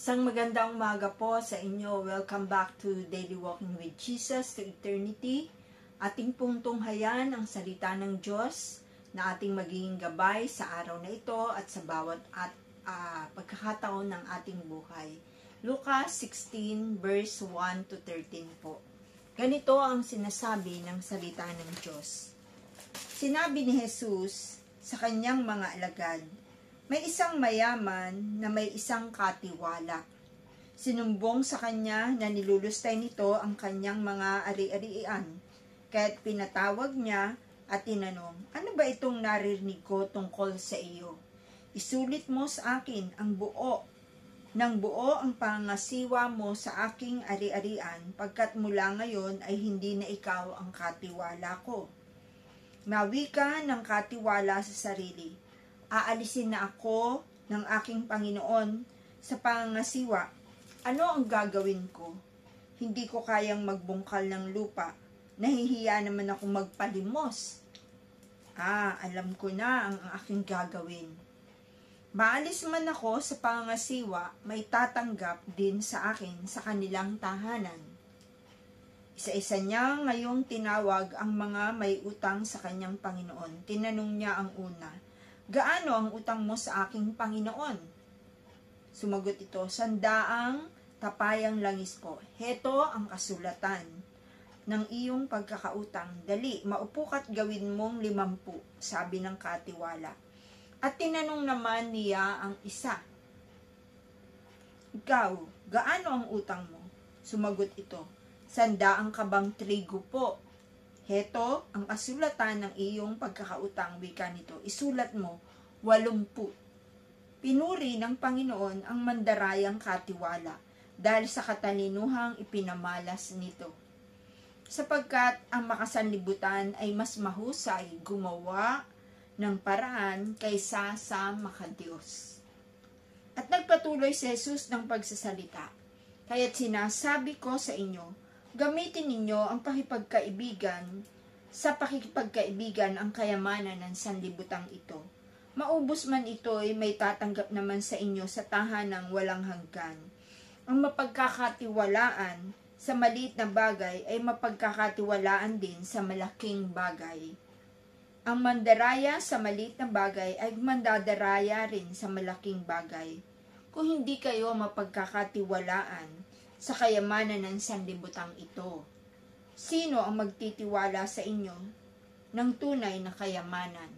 Isang magandang umaga po sa inyo. Welcome back to Daily Walking with Jesus to Eternity. Ating pong tunghayan ang salita ng Diyos na ating magiging gabay sa araw na ito at sa bawat pagkakataon ng ating buhay. Lucas 16 verse 1 to 13 po. Ganito ang sinasabi ng salita ng Diyos. Sinabi ni Jesus sa kanyang mga alagad, may isang mayaman na may isang katiwala. Sinumbong sa kanya na nilulustay nito ang kanyang mga ari-arian. Kaya't pinatawag niya at tinanong, ano ba itong naririnig ko tungkol sa iyo? Isulit mo sa akin ang buo ang pangasiwa mo sa aking ari-arian, pagkat mula ngayon ay hindi na ikaw ang katiwala ko. Mawi ka ng katiwala sa sarili. Aalisin na ako ng aking Panginoon sa pangasiwa. Ano ang gagawin ko? Hindi ko kayang magbungkal ng lupa. Nahihiya naman ako magpalimos. Alam ko na ang aking gagawin. Maalis man ako sa pangasiwa, may tatanggap din sa akin sa kanilang tahanan. Isa-isa niya ngayong tinawag ang mga may utang sa kanyang Panginoon. Tinanong niya ang una, gaano ang utang mo sa aking Panginoon? Sumagot ito, 100 tapayang langis po. Heto ang kasulatan ng iyong pagkakautang. Dali, maupo ka't gawin mong 50, sabi ng katiwala. At tinanong naman niya ang isa, ikaw, gaano ang utang mo? Sumagot ito, 100 kabang trigo po. Heto ang kasulatan ng iyong pagkakautang, wika nito. Isulat mo, 80. Pinuri ng Panginoon ang mandarayang katiwala dahil sa katalinuhang ipinamalas nito. Sapagkat ang makasanlibutan ay mas mahusay gumawa ng paraan kaysa sa makadiyos. At nagpatuloy si Jesus ng pagsasalita. Kaya't sinasabi ko sa inyo, gamitin ninyo ang pakikipagkaibigan sa pakikipagkaibigan ang kayamanan ng sanlibutang ito. Maubos man ito ay may tatanggap naman sa inyo sa tahanang walang hanggan. Ang mapagkakatiwalaan sa maliit na bagay ay mapagkakatiwalaan din sa malaking bagay. Ang mandaraya sa maliit na bagay ay mandadaraya rin sa malaking bagay. Kung hindi kayo mapagkakatiwalaan sa kayamanan ng sanlibutang ito, sino ang magtitiwala sa inyo ng tunay na kayamanan?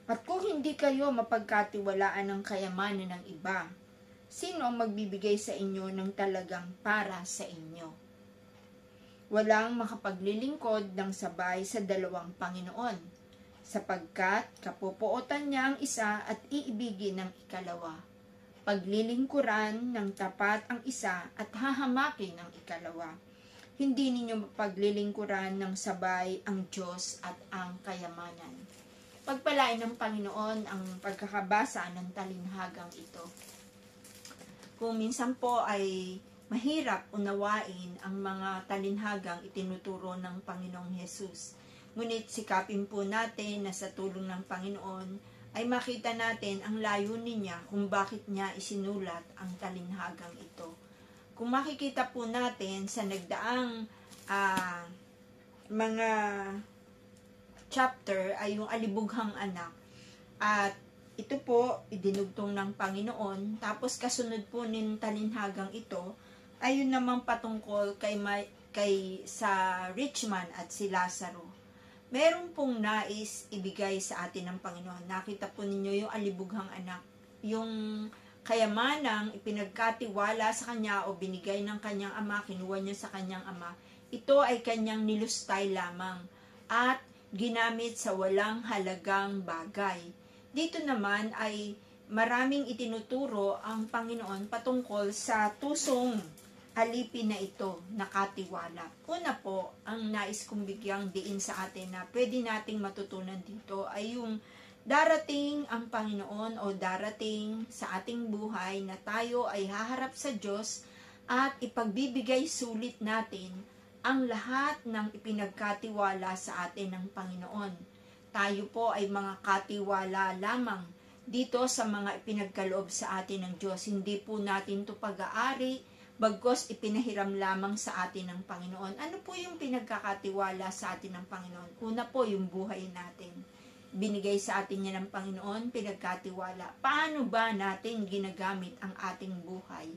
At kung hindi kayo mapagkatiwalaan ng kayamanan ng iba, sino ang magbibigay sa inyo ng talagang para sa inyo? Walang makapaglilingkod ng sabay sa dalawang Panginoon, sapagkat kapupuotan niya ang isa at iibigin ng ikalawa. Paglilingkuran ng tapat ang isa at hahamakin ang ikalawa. Hindi ninyo mapaglilingkuran ng sabay ang Diyos at ang kayamanan. Pagpalain ng Panginoon ang pagkakabasa ng talinhagang ito. Kung minsan po ay mahirap unawain ang mga talinhagang itinuturo ng Panginoong Hesus, ngunit sikapin po natin na sa tulong ng Panginoon ay makita natin ang layunin niya kung bakit niya isinulat ang talinhagang ito. Kung makikita po natin sa nagdaang mga chapter ay yung alibughang anak. At ito po, idinugtong ng Panginoon. Tapos kasunod po ng talinhagang ito, ay yun namang patungkol kay sa rich man at si Lazaro. Meron pong nais ibigay sa atin ng Panginoon. Nakita po ninyo yung alibughang anak. Yung kayamanang ipinagkatiwala sa kanya o binigay ng kanyang ama, kinuha niya sa kanyang ama. Ito ay kanyang nilustay lamang at ginamit sa walang halagang bagay. Dito naman ay maraming itinuturo ang Panginoon patungkol sa tusong alipin na ito, nakatiwala. Una po, ang nais kong bigyang diin sa atin na pwede nating matutunan dito ay yung darating ang Panginoon o darating sa ating buhay na tayo ay haharap sa Diyos at ipagbibigay sulit natin ang lahat ng ipinagkatiwala sa atin ng Panginoon. Tayo po ay mga katiwala lamang dito sa mga ipinagkaloob sa atin ng Diyos. Hindi po natin to pag-aari, bagkos ipinahiram lamang sa atin ng Panginoon. Ano po yung pinagkakatiwala sa atin ng Panginoon? Una po, yung buhay natin. Binigay sa atin niya ng Panginoon, pinagkatiwala. Paano ba natin ginagamit ang ating buhay?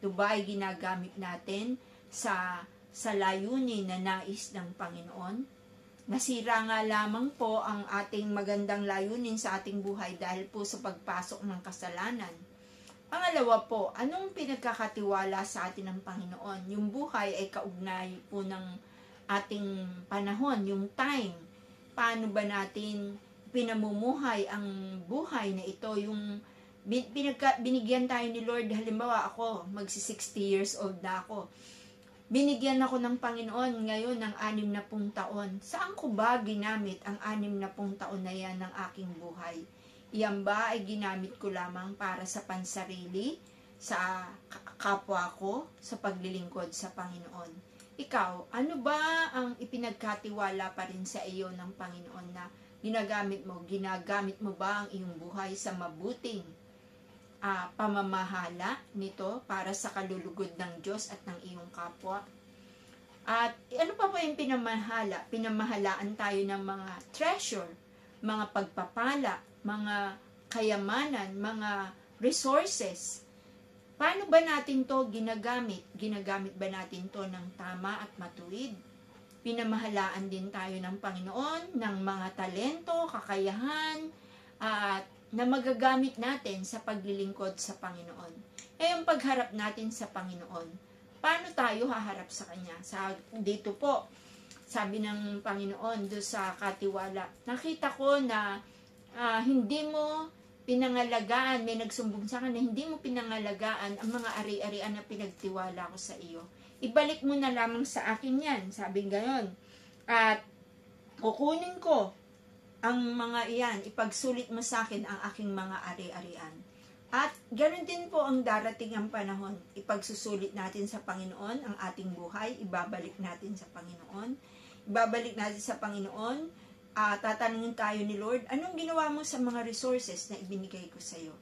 Ito ba ay ginagamit natin sa layunin na nais ng Panginoon? Nasira nga lamang po ang ating magandang layunin sa ating buhay dahil po sa pagpasok ng kasalanan. Pangalawa po, anong pinagkakatiwala sa atin ng Panginoon? Yung buhay ay kaugnay po ng ating panahon, yung time. Paano ba natin pinamumuhay ang buhay na ito? Yung binigyan tayo ni Lord, halimbawa ako, magsi-60 years old na ako. Binigyan ako ng Panginoon ngayon ng 60 taon. Saan ko ba ginamit ang 60 taon na yan ng aking buhay? Iyan ba ay ginamit ko lamang para sa pansarili, sa kapwa ko, sa paglilingkod sa Panginoon? Ikaw, ano ba ang ipinagkatiwala pa rin sa iyo ng Panginoon na ginagamit mo? Ginagamit mo ba ang iyong buhay sa mabuting pamamahala nito para sa kalulugod ng Diyos at ng iyong kapwa? At ano pa yung pinamahala? Pinamahalaan tayo ng mga treasure, mga pagpapala, mga kayamanan, mga resources. Paano ba natin to ginagamit? Ginagamit ba natin to ng tama at matuwid? Pinamahalaan din tayo ng Panginoon ng mga talento, kakayahan, at na magagamit natin sa paglilingkod sa Panginoon. Yung pagharap natin sa Panginoon, paano tayo haharap sa Kanya? Dito po, sabi ng Panginoon doon sa katiwala, nakita ko na hindi mo pinangalagaan, may nagsumbong sa akin na hindi mo pinangalagaan ang mga ari-arian na pinagtiwala ko sa iyo. Ibalik mo na lamang sa akin yan, sabi gayon. At kukunin ko ang mga iyan, ipagsulit mo sa akin ang aking mga ari-arian. At ganoon din po ang darating ang panahon. Ipagsusulit natin sa Panginoon ang ating buhay, ibabalik natin sa Panginoon. Ibabalik natin sa Panginoon, tatanungin tayo ni Lord, anong ginawa mo sa mga resources na ibinigay ko sa iyo?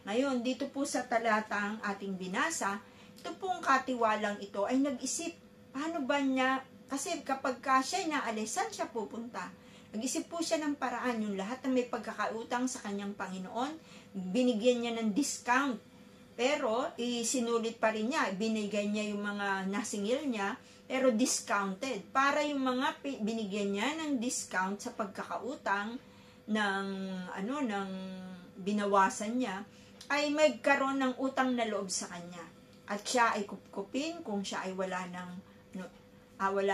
Ngayon, dito po sa talatang ating binasa, ito pong katiwalang ito ay nag-isip, paano ba niya, kasi kapag siya naalis, saan siya pupunta? Nag-isip po siya ng paraan, yung lahat na may pagkakautang sa kanyang Panginoon, binigyan niya ng discount. Pero, isinulit pa rin niya, binigay niya yung mga nasingil niya, pero discounted. Para yung mga binigyan niya ng discount sa pagkakautang ng binawasan niya, ay magkaroon ng utang na loob sa kanya. At siya ay kupkupin kung siya ay wala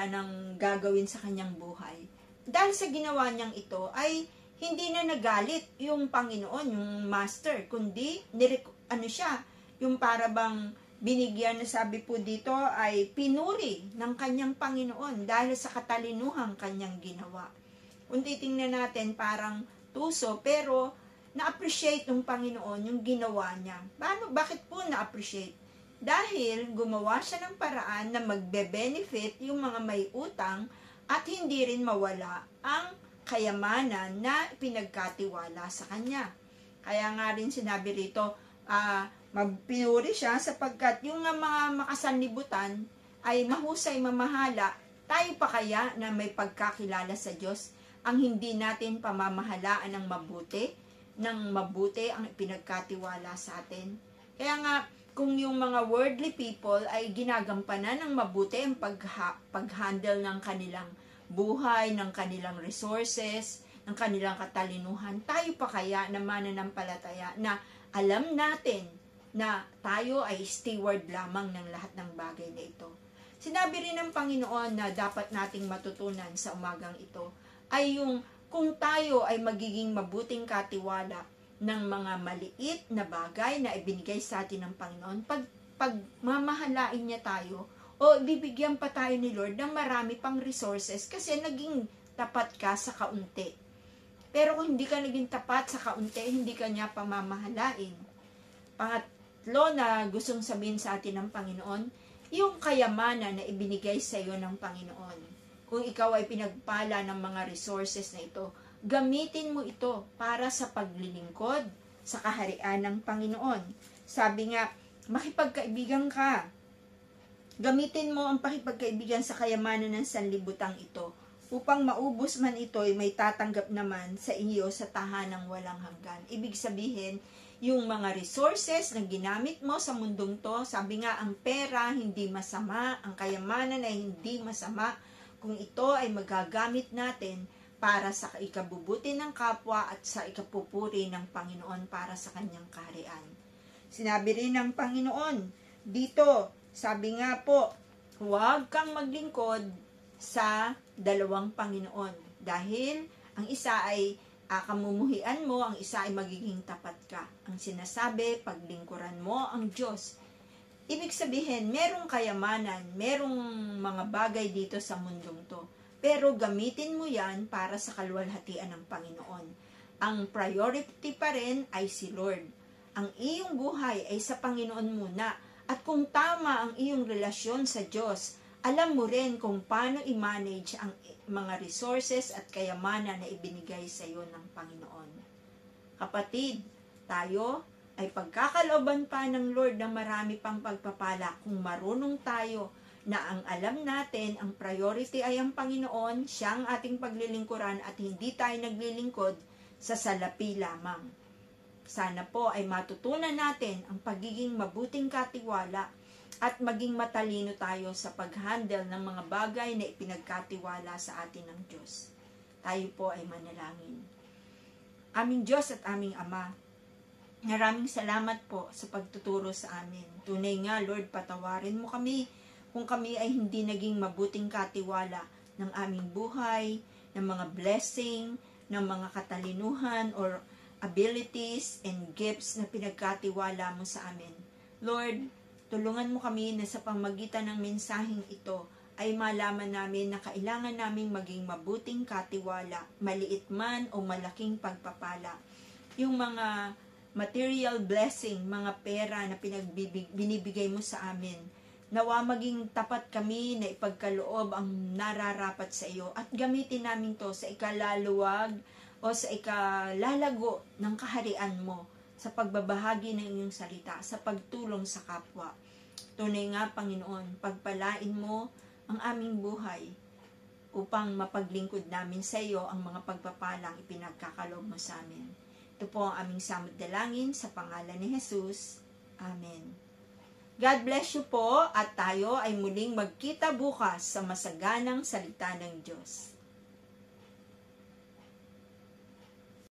nang gagawin sa kanyang buhay. Dahil sa ginawa niyang ito ay hindi na nagalit yung Panginoon, yung master, kundi yung para bang binigyan na sabi po dito ay pinuri ng kanyang Panginoon dahil sa katalinuhang kanyang ginawa. Kung titingnan natin parang tuso, pero na-appreciate ng Panginoon yung ginawa niya. Bakit po na-appreciate? Dahil gumawa siya ng paraan na magbe-benefit yung mga may utang at hindi rin mawala ang kayamanan na pinagkatiwala sa kanya. Kaya nga rin sinabi rito, magpinuri siya sapagkat yung mga makasanlibutan ay mahusay mamahala. Tayo pa kaya na may pagkakilala sa Diyos ang hindi natin pamamahalaan ng mabuti ang pinagkatiwala sa atin? Kaya nga, kung yung mga worldly people ay ginagampanan ng mabuti ang pag-handle ng kanilang buhay, ng kanilang resources, ng kanilang katalinuhan, tayo pa kaya na mananampalataya na alam natin na tayo ay steward lamang ng lahat ng bagay na ito. Sinabi rin ng Panginoon na dapat nating matutunan sa umagang ito ay yung kung tayo ay magiging mabuting katiwala ng mga maliit na bagay na ibinigay sa atin ng Panginoon, pag mamahalain niya tayo, o bibigyan pa tayo ni Lord ng marami pang resources kasi naging tapat ka sa kaunti. Pero kung hindi ka naging tapat sa kaunti, hindi ka niya pamamahalain. Pangatlo na gustong sabihin sa atin ng Panginoon, yung kayamanan na ibinigay sa iyo ng Panginoon. Kung ikaw ay pinagpala ng mga resources na ito, gamitin mo ito para sa paglilingkod sa kaharian ng Panginoon. Sabi nga, makipagkaibigan ka. Gamitin mo ang pakipagkaibigan sa kayamanan ng sanlibutan ito upang maubos man ito'y may tatanggap naman sa iyo sa tahanang walang hanggan. Ibig sabihin, yung mga resources na ginamit mo sa mundong to, sabi nga, ang pera hindi masama, ang kayamanan ay hindi masama kung ito ay magagamit natin para sa ikabubuti ng kapwa at sa ikapupuri ng Panginoon para sa kanyang kaharian. Sinabi rin ng Panginoon dito, sabi nga po, huwag kang maglingkod sa dalawang Panginoon dahil ang isa ay kamumuhian mo, ang isa ay magiging tapat ka. Ang sinasabi, paglingkuran mo ang Diyos. Ibig sabihin, merong kayamanan, merong mga bagay dito sa mundong to. Pero gamitin mo yan para sa kaluwalhatian ng Panginoon. Ang priority pa rin ay si Lord. Ang iyong buhay ay sa Panginoon muna. At kung tama ang iyong relasyon sa Diyos, alam mo rin kung paano i-manage ang mga resources at kayamanan na ibinigay sa iyo ng Panginoon. Kapatid, tayo ay pagkakalooban pa ng Lord ng marami pang pagpapala kung marunong tayo na ang alam natin, ang priority ay ang Panginoon, siya ang ating paglilingkuran at hindi tayo naglilingkod sa salapi lamang. Sana po ay matutunan natin ang pagiging mabuting katiwala at maging matalino tayo sa pag-handle ng mga bagay na ipinagkatiwala sa atin ng Diyos. Tayo po ay manalangin. Aming Diyos at aming Ama, maraming salamat po sa pagtuturo sa amin. Tunay nga, Lord, patawarin mo kami kung kami ay hindi naging mabuting katiwala ng aming buhay, ng mga blessing, ng mga katalinuhan or abilities and gifts na pinagkatiwala mo sa amin. Lord, tulungan mo kami na sa pamagitan ng mensaheng ito ay malaman namin na kailangan naming maging mabuting katiwala, maliit man o malaking pagpapala. Yung mga material blessing, mga pera na binibigay mo sa amin, nawa maging tapat kami na ipagkaloob ang nararapat sa iyo at gamitin namin to sa ikalaluwag o sa ikalalago ng kaharian mo sa pagbabahagi ng iyong salita, sa pagtulong sa kapwa. Tunay nga, Panginoon, pagpalain mo ang aming buhay upang mapaglingkod namin sa iyo ang mga pagpapalang ipinagkakaloob mo sa amin. Ito po ang aming samot dalangin sa pangalan ni Jesus. Amen. God bless you po at tayo ay muling magkita bukas sa masaganang salita ng Diyos.